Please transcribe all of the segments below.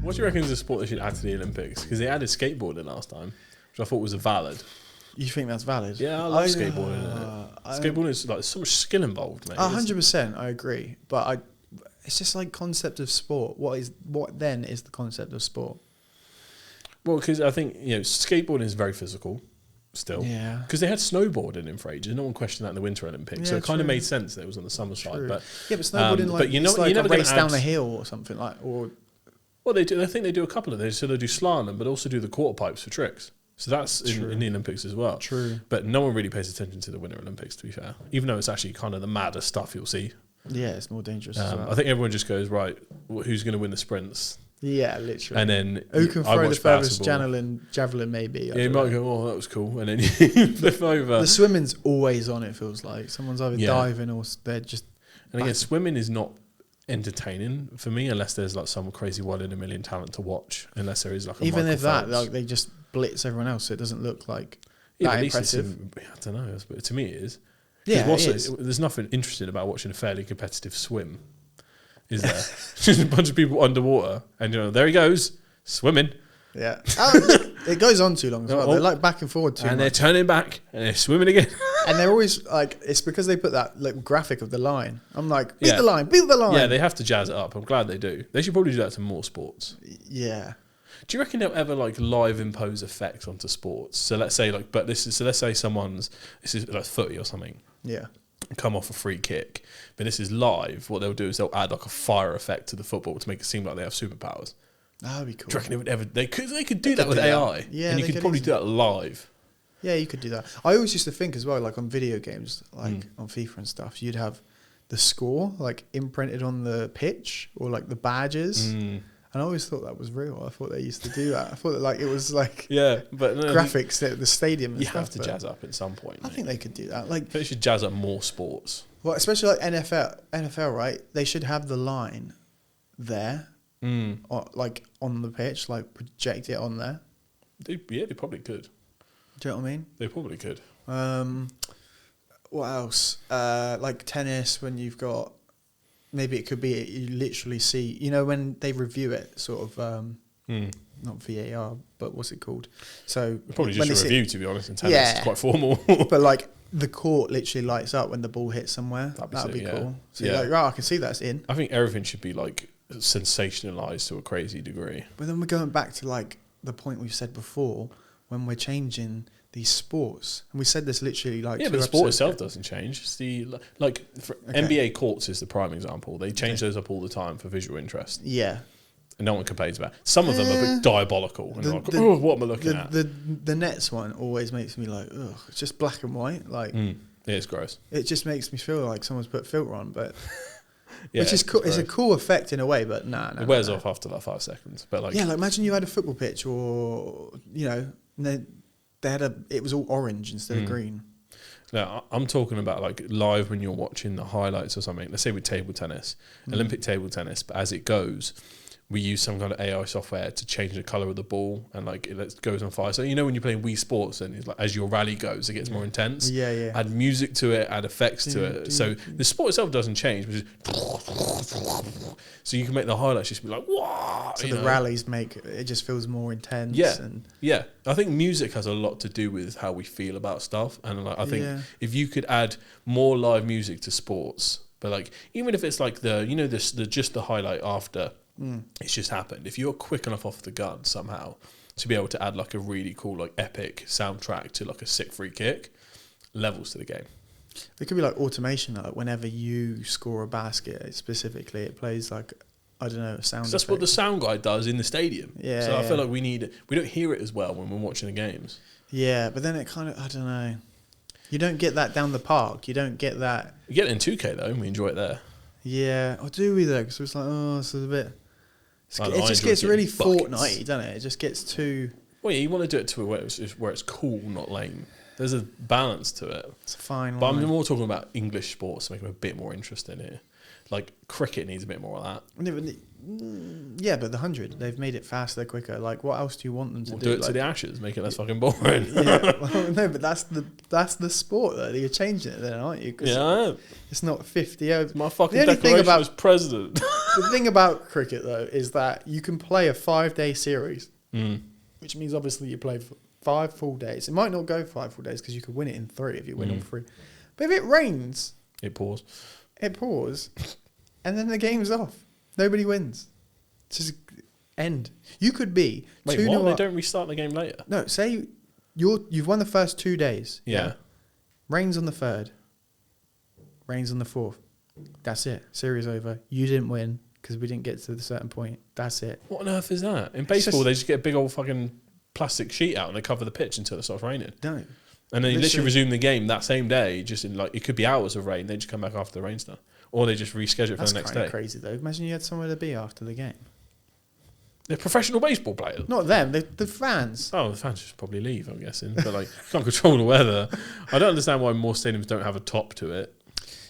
What do you reckon is a sport they should add to the Olympics? Because they added skateboarding last time, which I thought was a valid. You think that's valid? Yeah, I love skateboarding. Skateboarding is like so much skill involved, mate. 100%, I agree. But it's just like concept of sport. What then is the concept of sport? Well, because I think skateboarding is very physical. Still, yeah, because they had snowboarding in for ages. No one questioned that in the Winter Olympics, so it kind of made sense that it was on the summer side. But yeah, but snowboarding like you never race down a hill or something like. Or well, they do. I think they do a couple of those. So they do slalom, but also do the quarter pipes for tricks. So that's in the Olympics as well. True, but no one really pays attention to the Winter Olympics. To be fair, even though it's actually kind of the maddest stuff you'll see. Yeah, it's more dangerous. As well. I think everyone just goes right. Who's going to win the sprints? Yeah, literally. And then who can throw the furthest javelin maybe. Yeah, you might go, oh, that was cool. And then you flip over. The swimming's always on, it feels like. Someone's either diving or they're just... And again, swimming is not entertaining for me unless there's like some crazy one in a million talent to watch. Unless there is like a even if that, like they just blitz everyone else so it doesn't look like that impressive. I don't know. But to me it is. Yeah, it is. There's nothing interesting about watching a fairly competitive swim. Is there? Just a bunch of people underwater, and there he goes, swimming. Yeah, it goes on too long as well. They're like back and forward too much. And they're turning back, and they're swimming again. And they're always like, it's because they put that like graphic of the line. I'm like, beat the line. Yeah, they have to jazz it up. I'm glad they do. They should probably do that to more sports. Yeah. Do you reckon they'll ever like live impose effects onto sports? So let's say let's say this is like footy or something. Yeah. Come off a free kick, but this is live. What they'll do is they'll add like a fire effect to the football to make it seem like they have superpowers. That would be cool. Do you reckon it would ever? They could do that with AI. Yeah, and you could probably do that live. Yeah, you could do that. I always used to think as well, like on video games, like on FIFA and stuff, you'd have the score like imprinted on the pitch or like the badges. And I always thought that was real. I thought they used to do that. I thought that like it was like but graphics at the stadium. And you stuff, have to jazz up at some point. I think they could do that. Like they should jazz up more sports. Well, especially like NFL, right? They should have the line there, or like on the pitch, like project it on there. They probably could. Do you know what I mean? They probably could. What else? Like tennis, when you've got. Maybe it could be you literally see, when they review it, sort of, not VAR, but what's it called? So probably just a review, to be honest. In tennis, it's quite formal. But like the court literally lights up when the ball hits somewhere. That'd be cool. So you're like, I can see that's in. I think everything should be like sensationalized to a crazy degree. But then we're going back to like the point we've said before when we're changing these sports, and we said this literally like but the sport itself doesn't change. It's the NBA courts is the prime example. They change those up all the time for visual interest. Yeah, and no one complains about it. Some of them are diabolical, and what am I looking at? The Nets one always makes me like, ugh, it's just black and white. Like, it's gross. It just makes me feel like someone's put filter on, but which is cool. It's a cool effect in a way, but it wears off after like 5 seconds. But like, like imagine you had a football pitch, or it was all orange instead of green. No, I'm talking about like live when you're watching the highlights or something. Let's say with table tennis, Olympic table tennis, but as it goes, we use some kind of AI software to change the colour of the ball and like it goes on fire. So when you're playing Wii Sports and it's like as your rally goes, it gets more intense. Yeah. Add music to it, add effects to it. So the sport itself doesn't change, which is so you can make the highlights just be like, wow. So the rallies make it just feels more intense. Yeah. I think music has a lot to do with how we feel about stuff, and like, I think if you could add more live music to sports, but like even if it's like the highlight after. It's just happened. If you're quick enough off the gun somehow to be able to add like a really cool like epic soundtrack to like a sick free kick, levels to the game. It could be like automation, like whenever you score a basket specifically, it plays like, I don't know, a sound. That's what the sound guy does in the stadium. Yeah. So I feel like we don't hear it as well when we're watching the games. Yeah, but then it kind of, I don't know. You don't get that down the park. You don't get that. We get it in 2K though, and we enjoy it there. Yeah, or do we though? Because it's like, this is a bit. It just gets really Fortnite-y, doesn't it? It just gets too... Well, yeah, you want to do it to where it's cool, not lame. There's a balance to it. It's a fine line. But I'm more talking about English sports to make them a bit more interesting here. Like, cricket needs a bit more of that. Yeah, but the 100, they've made it faster, quicker. Like, what else do you want them to do? Do it to the Ashes, make it less fucking boring. No, but that's the sport, though. You're changing it then, aren't you? Yeah, I am. It's not 50 over. My fucking declaration was president. The thing about cricket, though, is that you can play a 5-day series, which means obviously you play for 5 full days. It might not go 5 full days because you could win it in 3 if you win all 3. But if it rains, it pours, and then the game's off. Nobody wins. It's just end. You could be 2-0 what? They don't restart the game later. No, say you've won the first 2 days. Yeah. Rains on the 3rd. Rains on the 4th. That's it. Series over. You didn't win because we didn't get to the certain point. That's it. What on earth is that? In baseball, they just get a big old fucking plastic sheet out and they cover the pitch until it starts raining. No. And then you literally resume the game that same day, just in like, it could be hours of rain. They just come back after the rain's done. Or they just reschedule it for the next day. That's crazy, though. Imagine you had somewhere to be after the game. They're professional baseball players. Not them, the fans. Oh, the fans just probably leave, I'm guessing. But like, you can't control the weather. I don't understand why more stadiums don't have a top to it.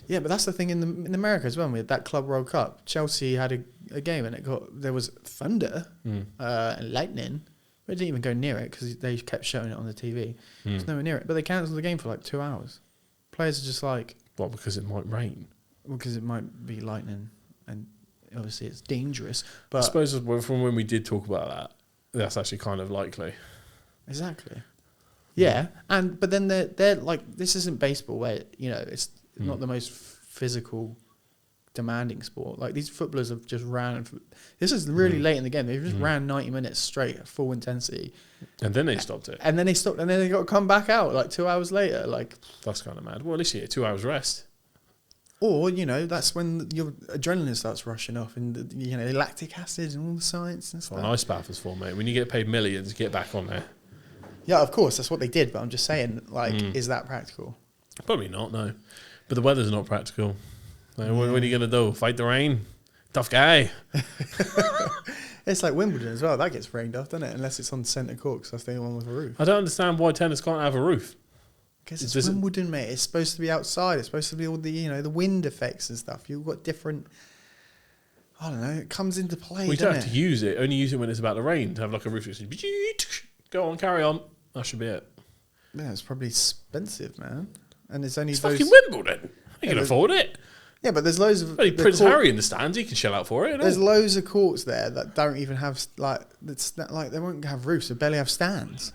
Yeah, but that's the thing in America as well. With that Club World Cup, Chelsea had a game and there was thunder and lightning. They didn't even go near it because they kept showing it on the TV. There's nowhere near it. But they cancelled the game for like 2 hours. Players are just like... What, because it might rain? Well, because it might be lightning and obviously it's dangerous. But I suppose from when we did talk about that, that's actually kind of likely. Exactly. Yeah, but then they're like, this isn't baseball where, it's not the most physical, demanding sport. Like, these footballers have just ran. This is really late in the game. They just ran 90 minutes straight at full intensity. And then they stopped it. And then they stopped, and then they got to come back out like 2 hours later. Like, that's kind of mad. Well, at least you get 2 hours rest. Or, that's when your adrenaline starts rushing off and, the lactic acid and all the science and stuff. That's what an ice bath is for, mate. When you get paid millions, get back on there. Yeah, of course, that's what they did. But I'm just saying, like, is that practical? Probably not, no. But the weather's not practical. Like, what are you going to do? Fight the rain? Tough guy. It's like Wimbledon as well. That gets rained off, doesn't it? Unless it's on centre court, because that's the only one with a roof. I don't understand why tennis can't have a roof. Because it's Wimbledon, mate. It's supposed to be outside. It's supposed to be all the, the wind effects and stuff. You've got different... I don't know. It comes into play, you don't have to use it. Only use it when it's about to rain. To have like a roof. Go on, carry on. That should be it. Yeah, it's probably expensive, man. And it's only fucking Wimbledon. You can afford it. Yeah, but there's loads of... Prince Harry in the stands. He can shell out for it. There's loads of courts there that don't even have... Like, it's not, like they won't have roofs. They barely have stands.